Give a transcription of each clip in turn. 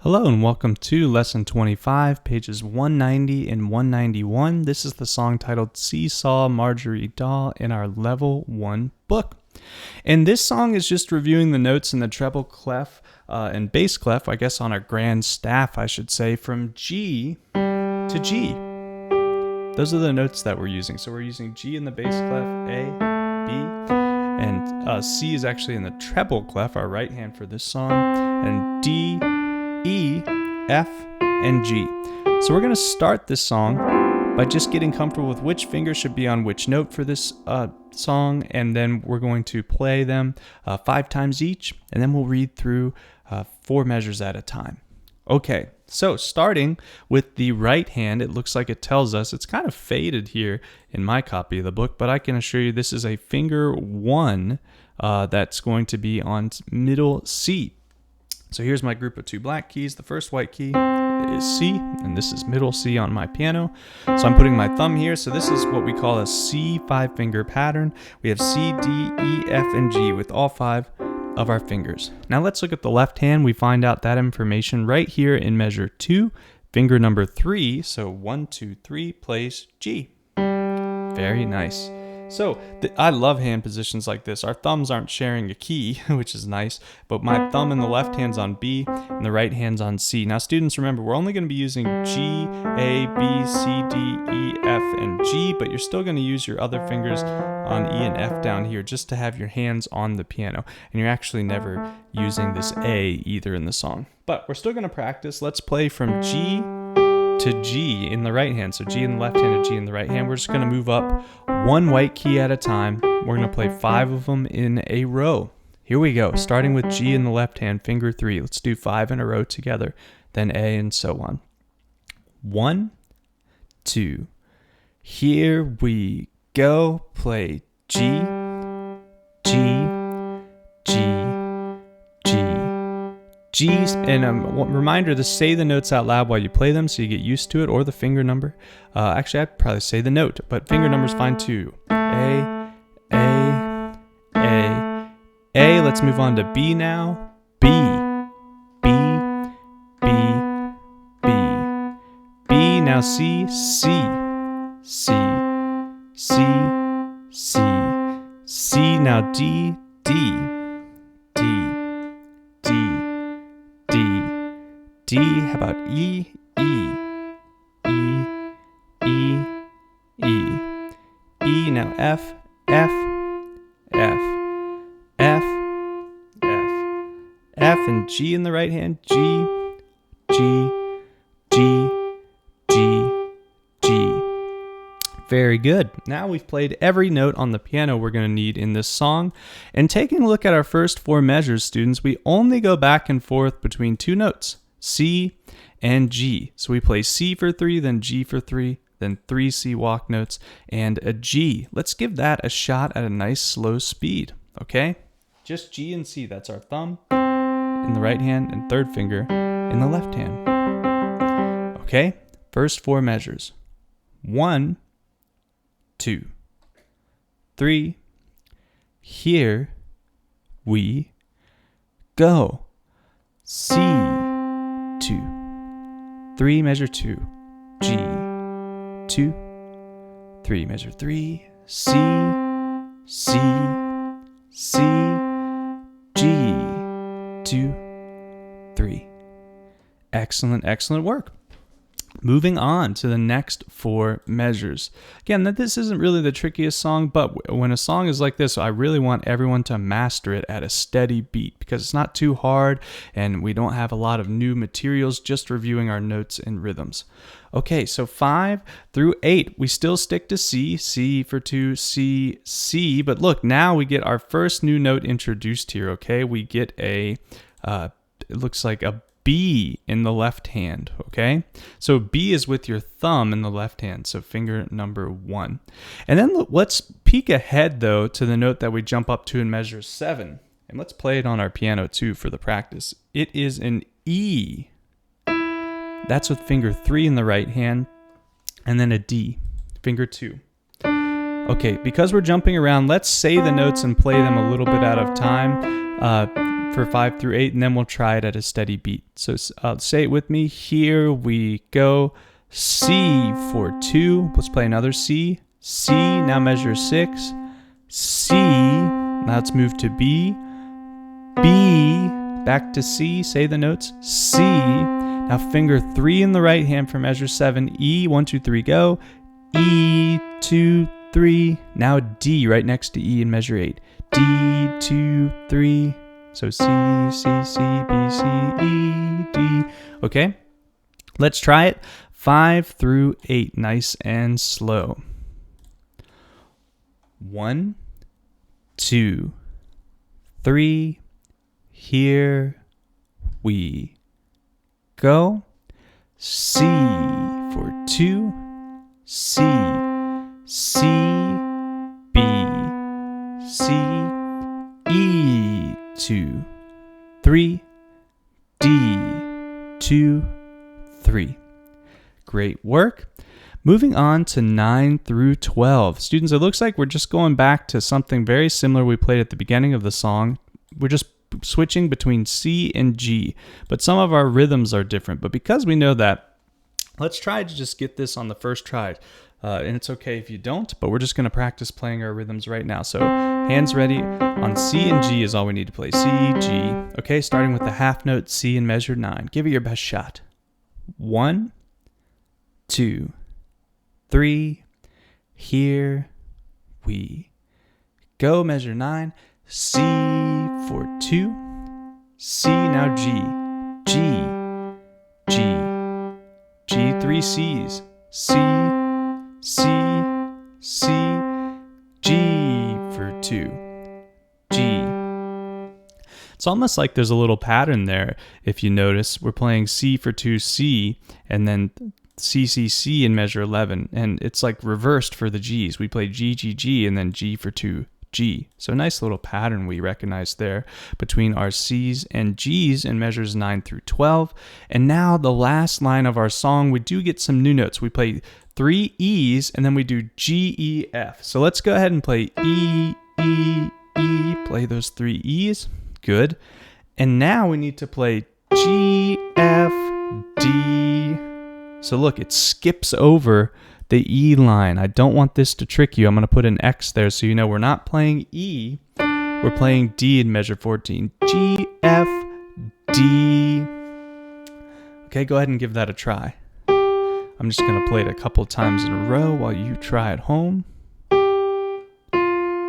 Hello and welcome to Lesson 25, pages 190 and 191. This is the song titled Seesaw, Margery Daw in our Level 1 book. And this song is just reviewing the notes in the treble clef and bass clef, I guess on our grand staff, I should say, from G to G. Those are the notes that we're using. So we're using G in the bass clef, A, B, and C is actually in the treble clef, our right hand for this song, and D, E, F, and G. So we're going to start this song by just getting comfortable with which finger should be on which note for this song, and then we're going to play them 5 times each, and then we'll read through 4 measures at a time. Okay, so starting with the right hand, it looks like it tells us, it's kind of faded here in my copy of the book, but I can assure you this is a finger 1 that's going to be on middle C. So here's my group of 2 black keys. The first white key is C, and this is middle C on my piano. So I'm putting my thumb here. So this is what we call a C 5-finger pattern. We have C, D, E, F, and G with all 5 of our fingers. Now let's look at the left hand. We find out that information right here in measure 2, finger number 3. So 1, 2, 3 plays G. Very nice. So I love hand positions like this. Our thumbs aren't sharing a key, which is nice, but my thumb in the left hand's on B and the right hand's on C. Now students, remember, we're only going to be using G, A, B, C, D, E, F, and G, but you're still going to use your other fingers on E and F down here just to have your hands on the piano. And you're actually never using this A either in the song. But we're still going to practice. Let's play from G to G in the right hand. So G in the left hand to G in the right hand. We're just going to move up 1 white key at a time. We're going to play 5 of them in a row. Here we go. Starting with G in the left hand, finger 3. Let's do 5 in a row together, then A, and so on. 1, 2. Here we go. Play G, G, G, G, and a reminder to say the notes out loud while you play them so you get used to it, or the finger number. Actually, I'd probably say the note, but finger number's fine too. A, A, A, A. Let's move on to B now. B, B, B, B, B. Now C, C, C, C, C, C. Now D, D, D, D. How about E, E, E, E, E, E. Now F, F, F, F, F, F, and G in the right hand. G, G, G, G, G. Very good. Now we've played every note on the piano we're going to need in this song. And taking a look at our first 4 measures, students, we only go back and forth between 2 notes. C and G. So we play C for 3, then G for 3, then 3 C walk notes, and a G. Let's give that a shot at a nice slow speed, okay? Just G and C, that's our thumb in the right hand and 3rd finger in the left hand. Okay, first 4 measures. 1, 2, 3, here we go. C, 2, 3, measure 2, G, 2, 3, measure 3, C, C, C, G, 2, 3. Excellent, excellent work. Moving on to the next 4 measures. Again, this isn't really the trickiest song, but when a song is like this, I really want everyone to master it at a steady beat because it's not too hard and we don't have a lot of new materials, just reviewing our notes and rhythms. Okay, so 5 through 8, we still stick to C, C for 2, C, C, but look, now we get our first new note introduced here, okay? We get a, it looks like a B in the left hand, okay? So B is with your thumb in the left hand, so finger number 1. And then let's peek ahead, though, to the note that we jump up to in measure 7. And let's play it on our piano, too, for the practice. It is an E. That's with finger 3 in the right hand, and then a D, finger 2. Okay, because we're jumping around, let's say the notes and play them a little bit out of time. for 5 through 8, and then we'll try it at a steady beat. So say it with me. Here we go. C for 2. Let's play another C. C, now measure 6. C, now let's move to B. B, back to C. Say the notes. C, now finger 3 in the right hand for measure 7. E, 1, 2, 3, go. E, 2, 3. Now D right next to E in measure 8. D, 2, 3. So C, C, C, B, C, E, D. Okay, let's try it. 5 through 8, nice and slow. 1, 2, 3. Here we go. C for 2. C, C, B, C, E, 2, 3, D, 2, 3. Great work. Moving on to 9 through 12. Students, it looks like we're just going back to something very similar we played at the beginning of the song. We're just switching between C and G, but some of our rhythms are different. But because we know that, let's try to just get this on the first try. And it's okay if you don't, but we're just going to practice playing our rhythms right now. So hands ready. On C and G is all we need to play. C, G. Okay, starting with the half note C in measure 9. Give it your best shot. 1, 2, 3. Here we go. Measure 9. C for 2. C, now G. G, G, G, 3 C's. C, C, C, G for 2. G. It's almost like there's a little pattern there. If you notice, we're playing C for 2, C, and then C, C, C in measure 11. And it's like reversed for the G's. We play G, G, G, and then G for 2, G. So a nice little pattern we recognize there between our C's and G's in measures 9 through 12. And now the last line of our song, we do get some new notes. We play 3 E's and then we do G, E, F. So let's go ahead and play E, E, E. Play those 3 E's. Good. And now we need to play G, F, D. So look, it skips over the E line. I don't want this to trick you. I'm going to put an X there so you know we're not playing E. We're playing D in measure 14. G, F, D. Okay, go ahead and give that a try. I'm just going to play it a couple times in a row while you try at home.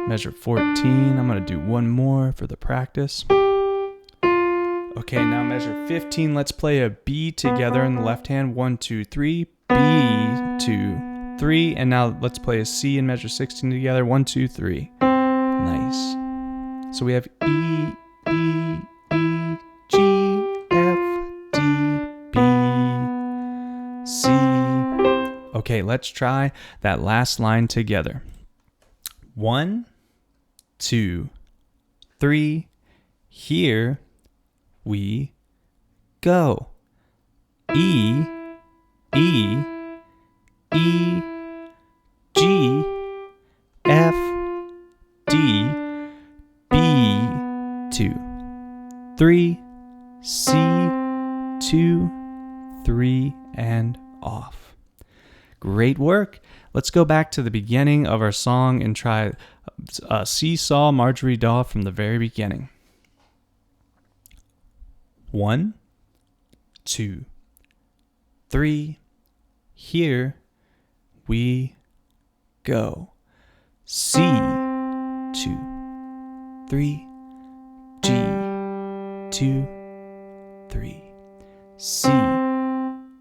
Measure 14. I'm going to do one more for the practice. Okay, now measure 15. Let's play a B together in the left hand. 1, 2, 3. B, 2, 3. And now let's play a C in measure 16 together. 1, 2, 3. Nice. So we have E, E, E, G, F, D, B, C. Okay, let's try that last line together. 1, 2, 3. Here we go. E, E, E, G, F, D, B, 2, 3, C, 2, 3, and off. Great work. Let's go back to the beginning of our song and try Seesaw, Margery Daw from the very beginning. 1, 2, 3. Here we go. C, 2, 3. G, 2, 3. C,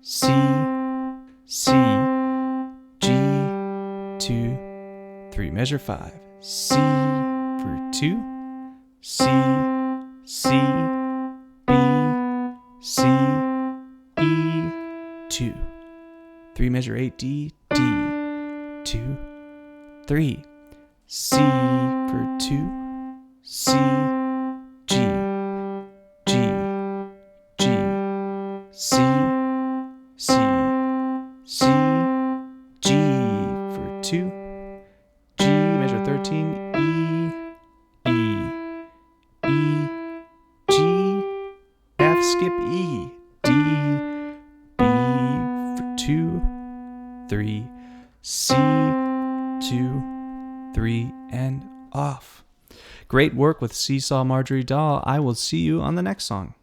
C, C, G, 2, 3. Measure 5. C for 2. C, C, B, C, E, 2. 3. Measure 8. D, D, 2, 3. C for 2. C, G, G, G, C, C, C, G for 2. G, measure 13. E, E, E, G, 2, 3, C, 2, 3, and off. Great work with Seesaw, Margery Daw. I will see you on the next song.